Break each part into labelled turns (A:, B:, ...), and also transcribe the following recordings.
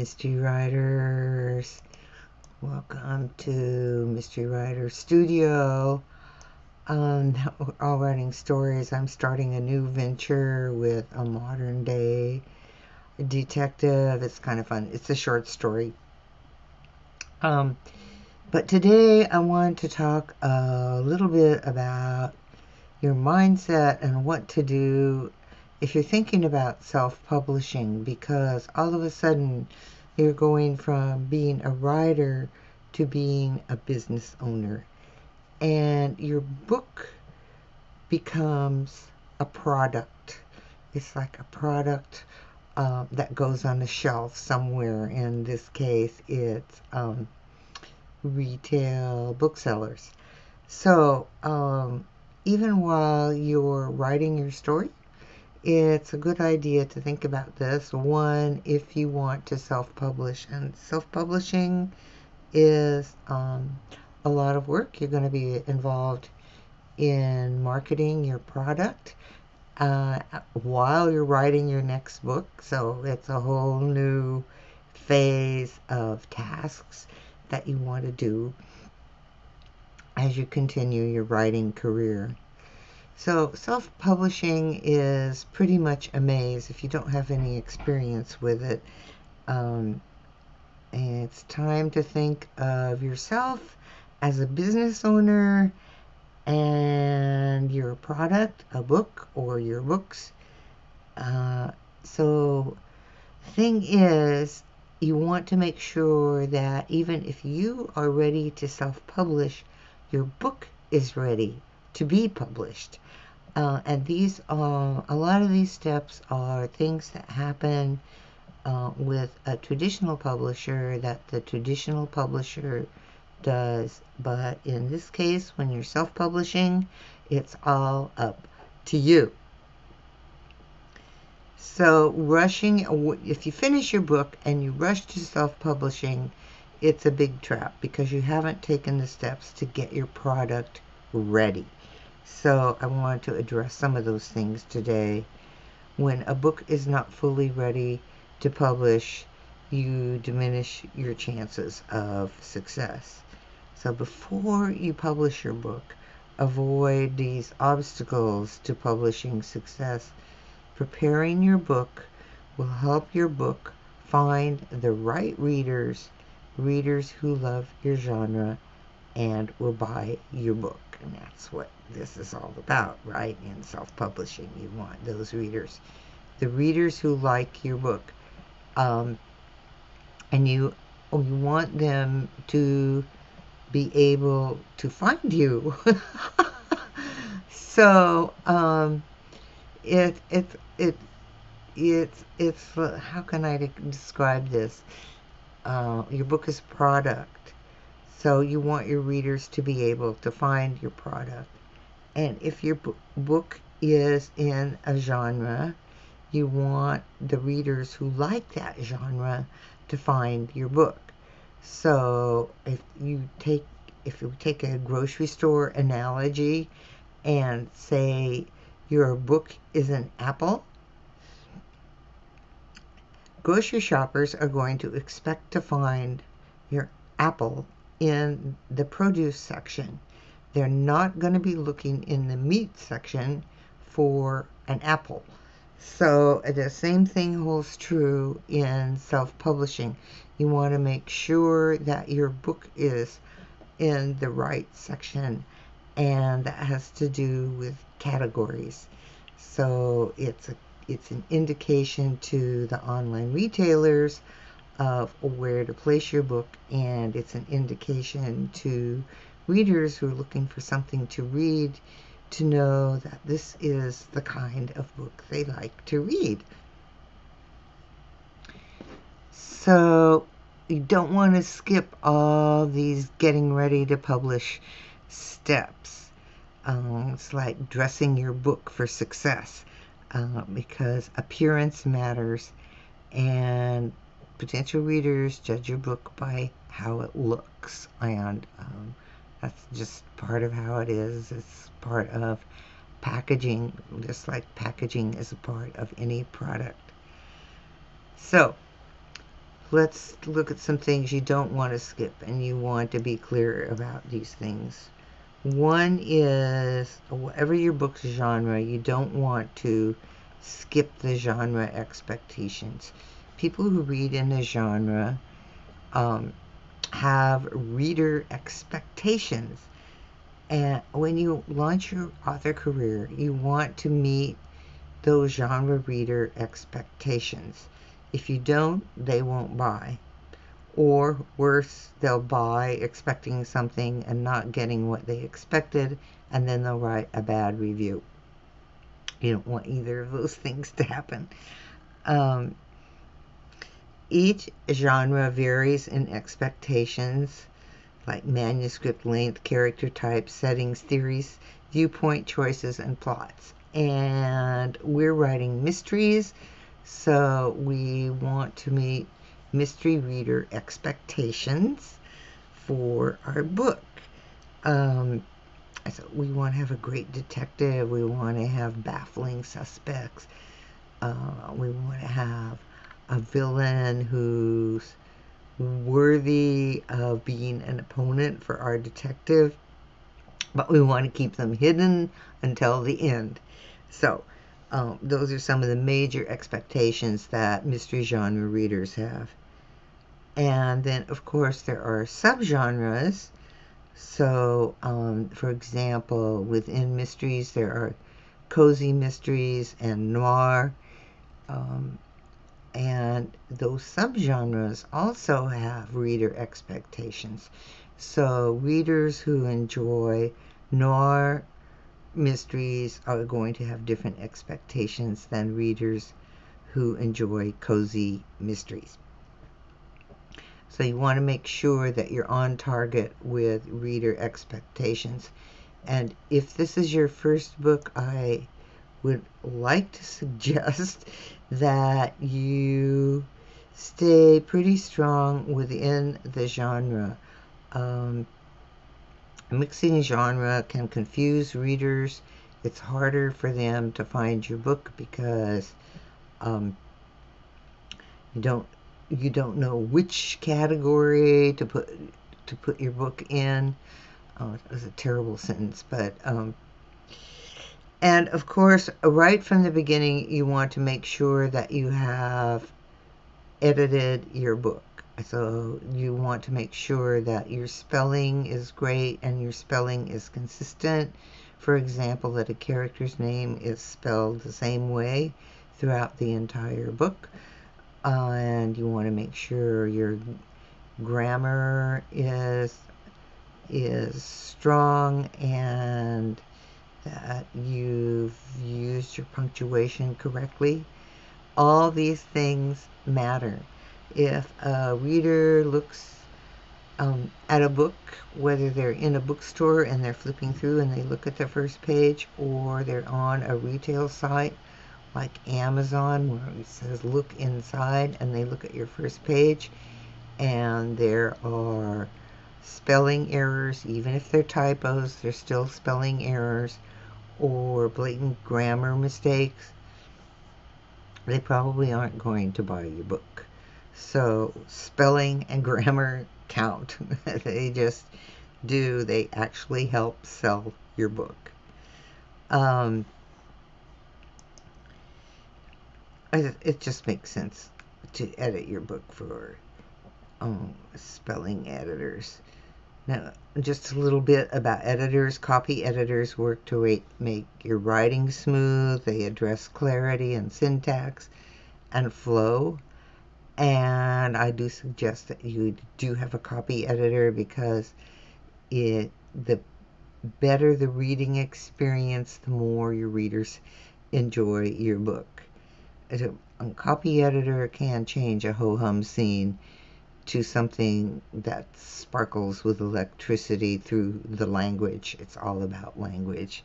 A: Mystery Writers. Welcome to Mystery Writer Studio. All writing stories. I'm starting a new venture with a modern day detective. It's kind of fun. It's a short story. But today I want to talk a little bit about your mindset and what to do if you're thinking about self-publishing, because all of a sudden you're going from being a writer to being a business owner, and your book becomes a product. It's like a product that goes on a shelf somewhere. In this case, it's retail booksellers. So even while you're writing your story, it's a good idea to think about this. One, if you want to self-publish, and self-publishing is a lot of work. You're going to be involved in marketing your product while you're writing your next book. So it's a whole new phase of tasks that you want to do as you continue your writing career. So self-publishing is pretty much a maze if you don't have any experience with it. It's time to think of yourself as a business owner and your product, a book or your books. So the thing is, you want to make sure that even if you are ready to self-publish, your book is ready to be published. And these are, a lot of these steps are things that happen with a traditional publisher that the traditional publisher does. But in this case, when you're self-publishing, it's all up to you. So if you finish your book and you rush to self-publishing, it's a big trap because you haven't taken the steps to get your product ready. So I want to address some of those things today. When a book is not fully ready to publish, you diminish your chances of success. So before you publish your book, avoid these obstacles to publishing success. Preparing your book will help your book find the right readers who love your genre and will buy your book. And that's what this is all about, right? In self-publishing, you want those readers, the readers who like your book, and you want them to be able to find you. So it's how can I describe this? Your book is a product. So you want your readers to be able to find your product. And if your book is in a genre, you want the readers who like that genre to find your book. So if you take a grocery store analogy and say your book is an apple, grocery shoppers are going to expect to find your apple in the produce section. They're not going to be looking in the meat section for an apple. So the same thing holds true in self-publishing. You want to make sure that your book is in the right section, and that has to do with categories. So it's an indication to the online retailers of where to place your book, and it's an indication to readers who are looking for something to read to know that this is the kind of book they like to read. So you don't want to skip all these getting ready to publish steps. It's like dressing your book for success, because appearance matters, and potential readers judge your book by how it looks, and that's just part of how it is. It's part of packaging, just like packaging is a part of any product. So let's look at some things you don't want to skip, and you want to be clear about these things. One is, whatever your book's genre, you don't want to skip the genre expectations. People who read in a genre have reader expectations. And when you launch your author career, you want to meet those genre reader expectations. If you don't, they won't buy. Or worse, they'll buy expecting something and not getting what they expected, and then they'll write a bad review. You don't want either of those things to happen. Each genre varies in expectations, like manuscript length, character type, settings, theories, viewpoint choices, and plots. And we're writing mysteries, so we want to meet mystery reader expectations for our book. So we want to have a great detective. We want to have baffling suspects. We want to have a villain who's worthy of being an opponent for our detective, but we want to keep them hidden until the end. So those are some of the major expectations that mystery genre readers have. And then, of course, there are subgenres. So, for example, within mysteries, there are cozy mysteries and noir. And those subgenres also have reader expectations. So readers who enjoy noir mysteries are going to have different expectations than readers who enjoy cozy mysteries. So you want to make sure that you're on target with reader expectations. And if this is your first book, I would like to suggest that you stay pretty strong within the genre. Mixing genre can confuse readers. It's harder for them to find your book because you don't know which category to put your book in. Oh, that was a terrible sentence, but and of course, right from the beginning, you want to make sure that you have edited your book. So you want to make sure that your spelling is great and your spelling is consistent. For example, that a character's name is spelled the same way throughout the entire book. And you want to make sure your grammar is strong and that you've used your punctuation correctly. All these things matter. If a reader looks at a book, whether they're in a bookstore and they're flipping through and they look at the first page, or they're on a retail site like Amazon where it says look inside and they look at your first page and there are spelling errors, even if they're typos, they're still spelling errors, or blatant grammar mistakes, they probably aren't going to buy your book. So spelling and grammar count. They just do. They actually help sell your book. It just makes sense to edit your book for spelling editors. Now, just a little bit about editors. Copy editors work to make your writing smooth. They address clarity and syntax and flow. And I do suggest that you do have a copy editor because the better the reading experience, the more your readers enjoy your book. A copy editor can change a ho-hum scene to something that sparkles with electricity through the language. It's all about language.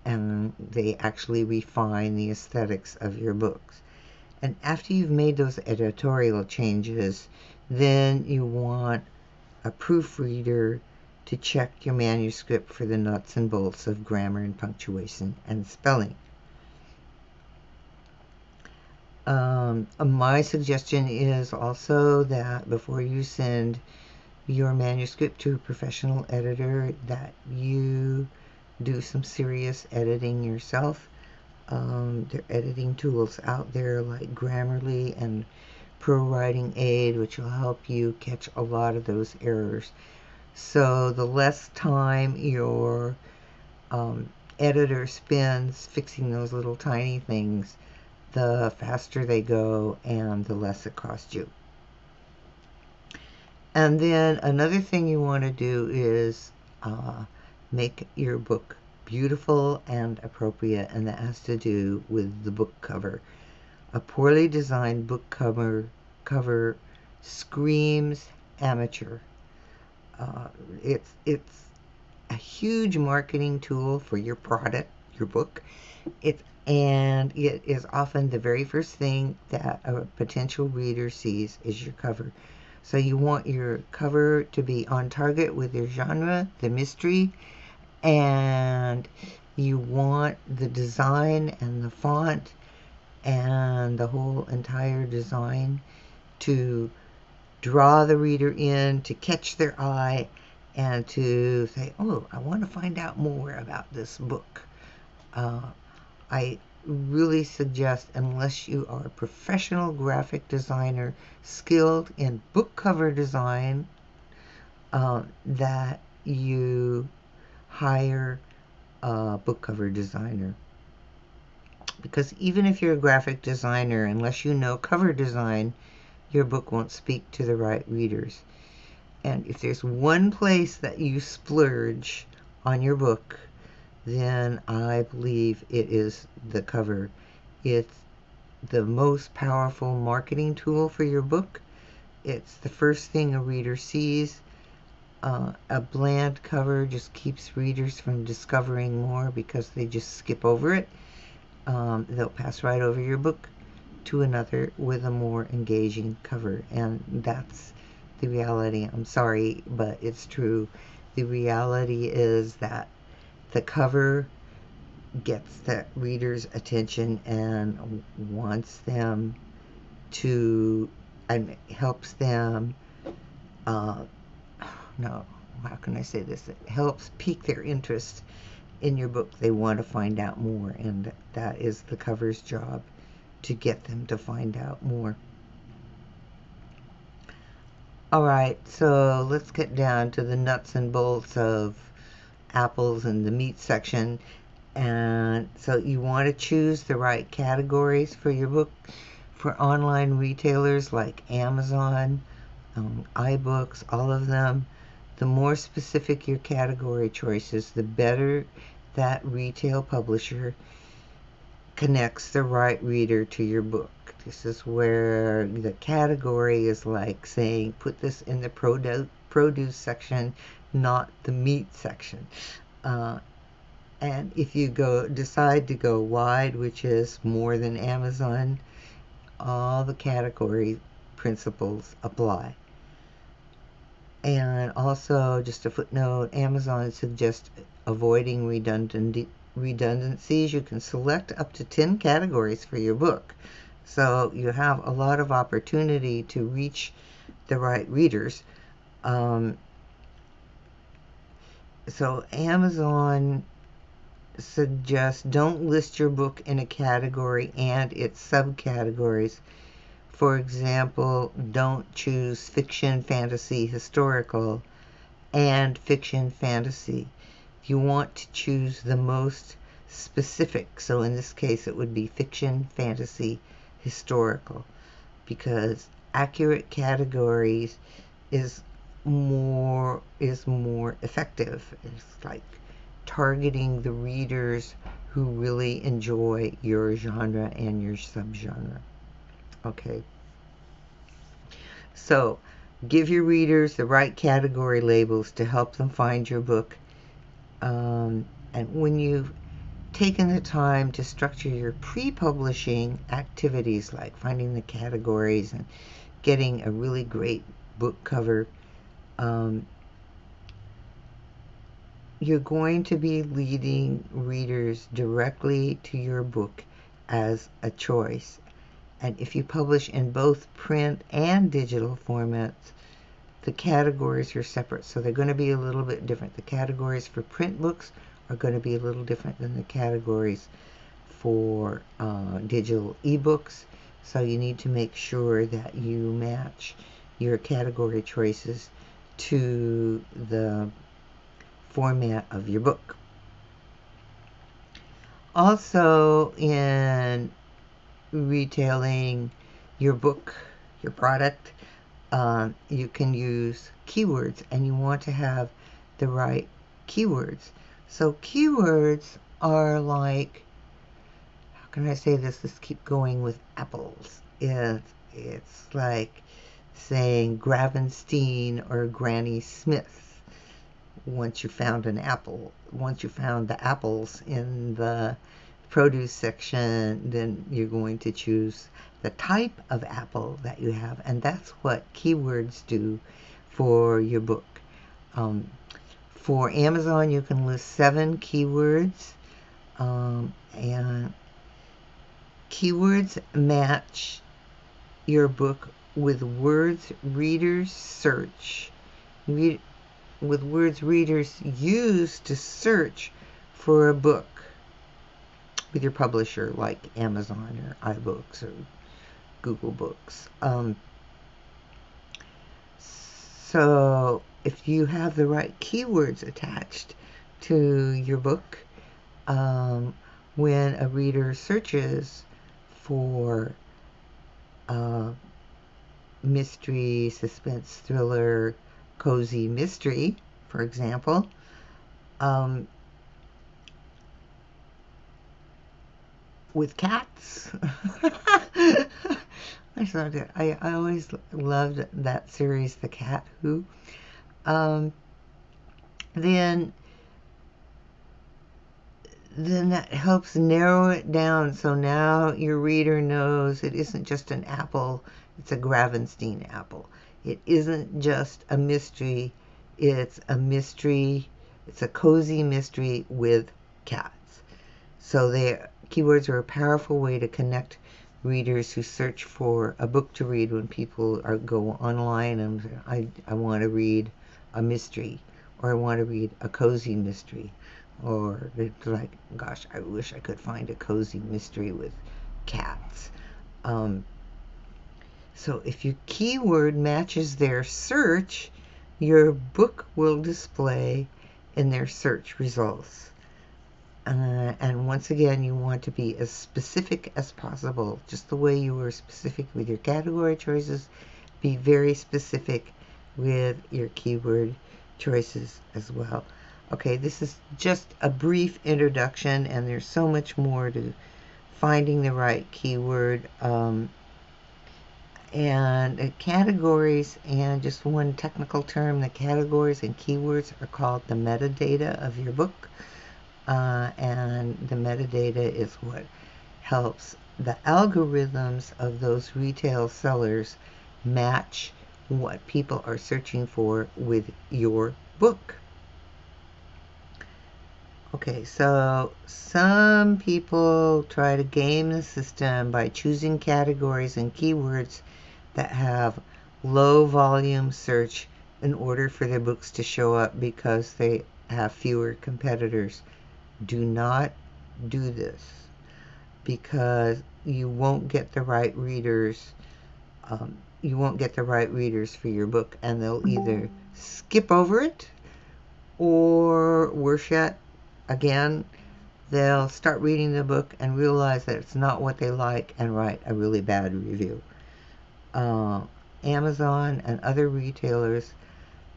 A: And they actually refine the aesthetics of your books. And after you've made those editorial changes, then you want a proofreader to check your manuscript for the nuts and bolts of grammar and punctuation and spelling. My suggestion is also that before you send your manuscript to a professional editor, that you do some serious editing yourself. There are editing tools out there like Grammarly and Pro Writing Aid, which will help you catch a lot of those errors. So the less time your editor spends fixing those little tiny things, the faster they go and the less it costs you. And then another thing you want to do is make your book beautiful and appropriate, and that has to do with the book cover. A poorly designed book cover screams amateur. It's a huge marketing tool for your product, your book. And it is often the very first thing that a potential reader sees is your cover. So you want your cover to be on target with your genre, the mystery, and you want the design and the font and the whole entire design to draw the reader in, to catch their eye, and to say, oh, I want to find out more about this book. I really suggest, unless you are a professional graphic designer skilled in book cover design, that you hire a book cover designer. Because even if you're a graphic designer, unless you know cover design, your book won't speak to the right readers. And if there's one place that you splurge on your book, then I believe it is the cover. It's the most powerful marketing tool for your book. It's the first thing a reader sees. A bland cover just keeps readers from discovering more because they just skip over it. They'll pass right over your book to another with a more engaging cover, and that's the reality. I'm sorry, but it's true. The reality is that the cover gets the reader's attention and wants them to, and helps them, no, how can I say this? It helps pique their interest in your book. They want to find out more, and that is the cover's job, to get them to find out more. All right, so let's get down to the nuts and bolts of apples and the meat section. And so you want to choose the right categories for your book. For online retailers like Amazon, iBooks, all of them, the more specific your category choices, the better that retail publisher connects the right reader to your book. This is where the category is like saying, put this in the produce section, not the meat section. And if you decide to go wide, which is more than Amazon, all the category principles apply. And also, just a footnote, Amazon suggests avoiding redundancies. You can select up to 10 categories for your book. So you have a lot of opportunity to reach the right readers. So Amazon suggests don't list your book in a category and its subcategories. For example, don't choose fiction, fantasy, historical, and fiction, fantasy. You want to choose the most specific. So in this case, it would be fiction, fantasy, historical, because accurate categories is more effective. It's like targeting the readers who really enjoy your genre and your subgenre. Okay. So, give your readers the right category labels to help them find your book. And when you've taken the time to structure your pre-publishing activities, like finding the categories and getting a really great book cover, you're going to be leading readers directly to your book as a choice. And if you publish in both print and digital formats, the categories are separate, so they're going to be a little bit different. The categories for print books are going to be a little different than the categories for digital ebooks. So you need to make sure that you match your category choices to the format of your book. Also, in retailing your book, your product, you can use keywords, and you want to have the right keywords. So keywords are like, how can I say this? Let's keep going with apples. It's like saying Gravenstein or Granny Smith. Once you found an apple, once you found the apples in the produce section, then you're going to choose the type of apple that you have, and that's what keywords do for your book. For Amazon, you can list 7 keywords, and keywords match your book with words readers search, with words readers use to search for a book with your publisher, like Amazon or iBooks or Google Books. So if you have the right keywords attached to your book, when a reader searches for mystery, suspense, thriller, cozy mystery, for example, with cats. I always loved that series, The Cat Who. Then that helps narrow it down, so now your reader knows it isn't just an apple, it's a Gravenstein apple. It isn't just a mystery, it's a mystery, it's a cozy mystery with cats. So keywords are a powerful way to connect readers who search for a book to read when people go online and say, I want to read a mystery, or I want to read a cozy mystery, or it's like, gosh, I wish I could find a cozy mystery with cats. So if your keyword matches their search, your book will display in their search results. And once again, you want to be as specific as possible. Just the way you were specific with your category choices, be very specific with your keyword choices as well. Okay, this is just a brief introduction, and there's so much more to finding the right keyword. And categories, and just one technical term, the categories and keywords are called the metadata of your book. And the metadata is what helps the algorithms of those retail sellers match what people are searching for with your book. Okay, so some people try to game the system by choosing categories and keywords that have low volume search in order for their books to show up because they have fewer competitors. Do not do this, because you won't get the right readers. You won't get the right readers for your book, and they'll either skip over it, or worse yet, again, they'll start reading the book and realize that it's not what they like and write a really bad review. Amazon and other retailers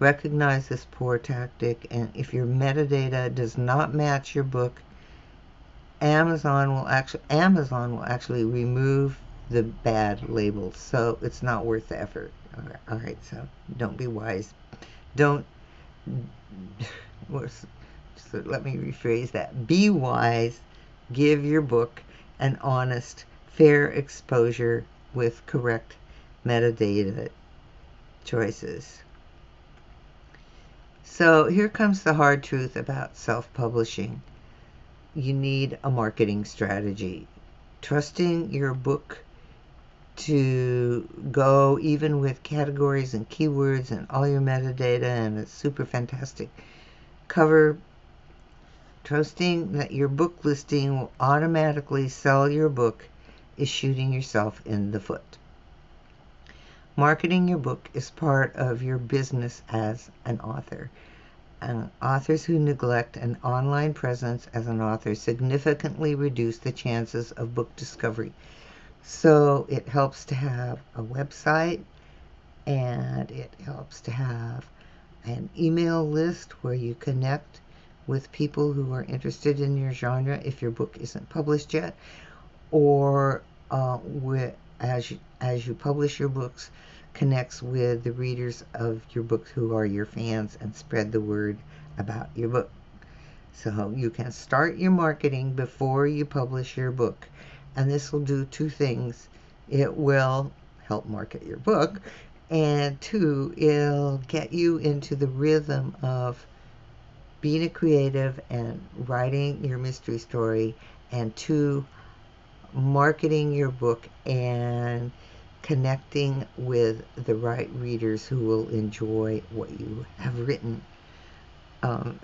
A: recognize this poor tactic, and if your metadata does not match your book, Amazon will actually remove the bad labels, so it's not worth the effort. All right, so don't be wise. Don't. So let me rephrase that. Be wise. Give your book an honest, fair exposure with correct metadata choices. So here comes the hard truth about self-publishing. You need a marketing strategy. Trusting your book to go even with categories and keywords and all your metadata and a super fantastic cover, trusting that your book listing will automatically sell your book is shooting yourself in the foot. Marketing your book is part of your business as an author. Authors who neglect an online presence as an author significantly reduce the chances of book discovery. So it helps to have a website, and it helps to have an email list where you connect with people who are interested in your genre if your book isn't published yet, or as you publish your books, connects with the readers of your books who are your fans and spread the word about your book. So you can start your marketing before you publish your book, and this will do two things. It will help market your book, and two, it'll get you into the rhythm of being a creative and writing your mystery story, and two, marketing your book and connecting with the right readers who will enjoy what you have written.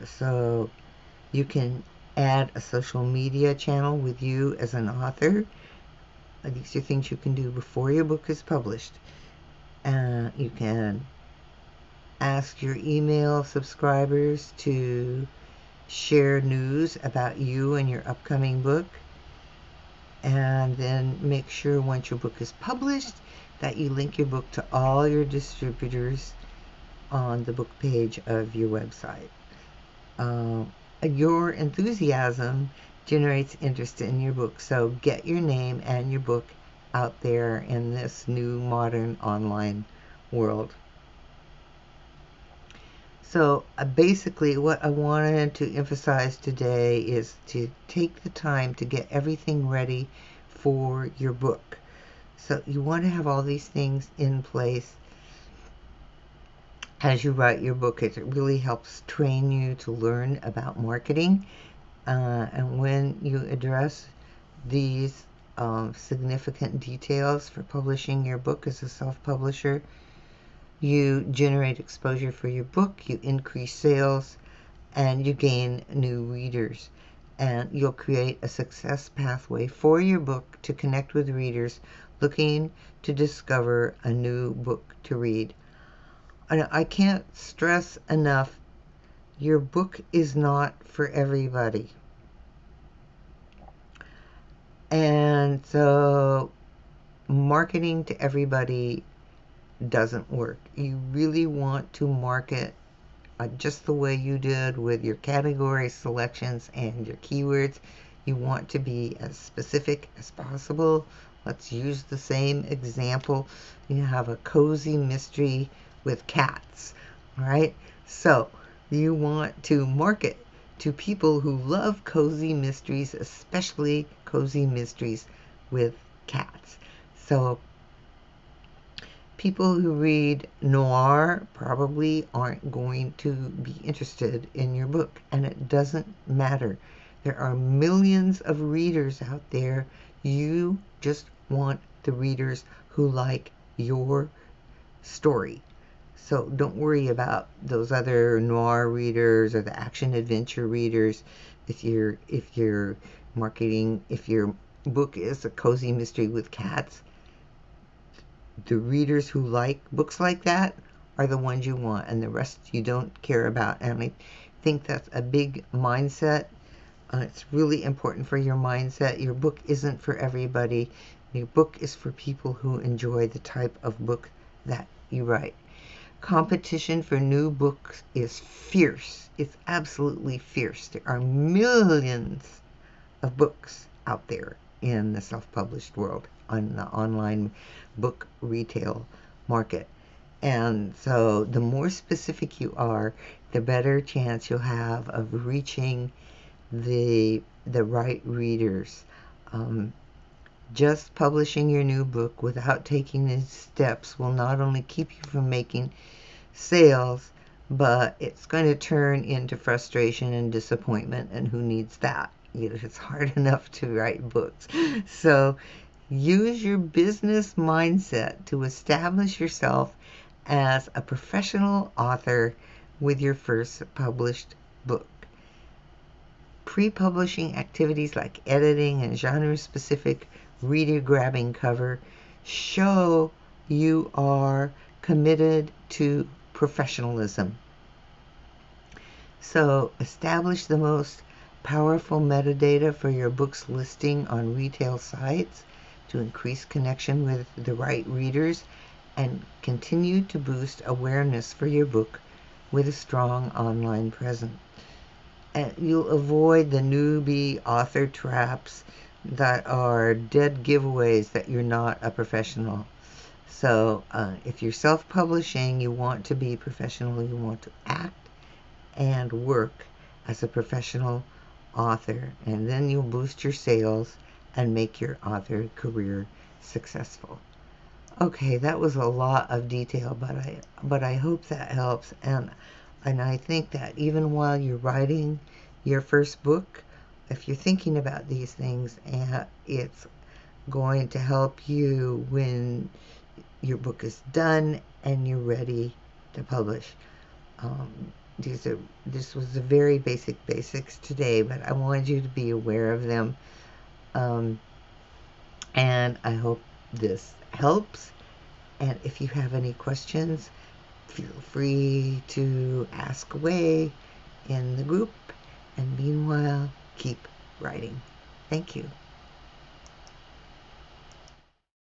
A: So you can add a social media channel with you as an author. These are things you can do before your book is published. You can ask your email subscribers to share news about you and your upcoming book. And then make sure once your book is published that you link your book to all your distributors on the book page of your website. Your enthusiasm generates interest in your book, so get your name and your book out there in this new modern online world. So basically what I wanted to emphasize today is to take the time to get everything ready for your book. So you want to have all these things in place as you write your book. It really helps train you to learn about marketing. And when you address these significant details for publishing your book as a self-publisher, you generate exposure for your book, you increase sales, and you gain new readers. And you'll create a success pathway for your book to connect with readers looking to discover a new book to read. And I can't stress enough, your book is not for everybody. And so marketing to everybody doesn't work. You really want to market just the way you did with your category selections and your keywords. You want to be as specific as possible. Let's use the same example. You have a cozy mystery with cats, all right? So you want to market to people who love cozy mysteries, especially cozy mysteries with cats. So people who read noir probably aren't going to be interested in your book, and it doesn't matter. There are millions of readers out there. You just want the readers who like your story. So don't worry about those other noir readers or the action adventure readers. If your book is a cozy mystery with cats, the readers who like books like that are the ones you want, and the rest you don't care about. And I think that's a big mindset. It's really important for your mindset. Your book isn't for everybody. Your book is for people who enjoy the type of book that you write. Competition for new books is fierce. It's absolutely fierce. There are millions of books out there in the self-published world, on the online book retail market. And so the more specific you are, the better chance you'll have of reaching the right readers. Just publishing your new book without taking these steps will not only keep you from making sales, but it's going to turn into frustration and disappointment, and who needs that? It's hard enough to write books. So Use your business mindset to establish yourself as a professional author with your first published book. Pre-publishing activities like editing and genre-specific reader-grabbing cover show you are committed to professionalism. So establish the most powerful metadata for your book's listing on retail sites to increase connection with the right readers and continue to boost awareness for your book with a strong online presence. And you'll avoid the newbie author traps that are dead giveaways that you're not a professional. So if you're self-publishing, you want to be professional, you want to act and work as a professional author, and then you'll boost your sales and make your author career successful. Okay, that was a lot of detail, but I hope that helps, and I think that even while you're writing your first book, if you're thinking about these things, it's going to help you when your book is done and you're ready to publish. This was the very basics today, but I wanted you to be aware of them. And I hope this helps. And if you have any questions, feel free to ask away in the group. And meanwhile, keep writing. Thank you.